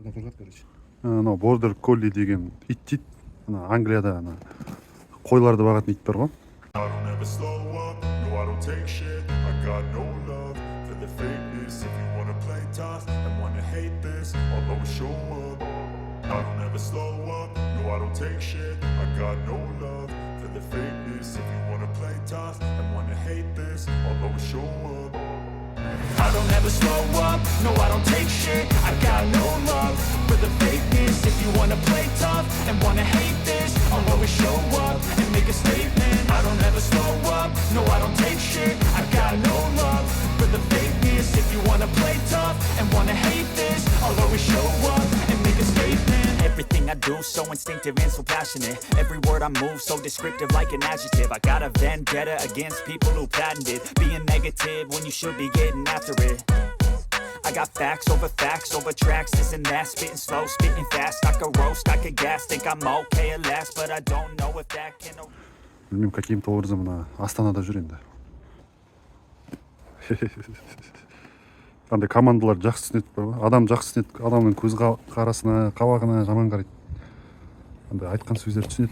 Куда қорқады, короче. Анау бордер колли деген ит дейді. Ана Англияда ана қойларды бағатын ит бар ғой. I don't ever slow up, no I don't take shit. I got no love for the fakeness. If you wanna play tough and wanna hate this, I'll always show up. I don't ever slow up, no I don't take shit. I got no love for the fakeness. If you wanna play tough and wanna hate this, I'll always show up. I don't ever slow up, no I don't take shit. I got no love for the fakeness. If you wanna play tough and wanna hate this, I'll always show up and make a statement. I don't ever slow up, no I don't take shit. I got no love for the fakeness. If you wanna play tough and wanna hate this, I'll always show up and make a statement. Everything I do so instinctive and so passionate. Every word I move so descriptive like an adjective. I got a vendetta against people who patented being negative when you should be getting after it. I got facts over tracks, this and that. Spitting slow, spitting fast. I could roast, I could gas. Think I'm okay at last, but I don't know if that can. Білмеймін, каким-то образом мына Астанада жүр енді. Қандай командалар жақсы түсінеді бар ғой. Адам жақсы түсінеді, адамның көз қарасына, қабағына жаман қарайды. Қандай айтқан сөздер түсінеді.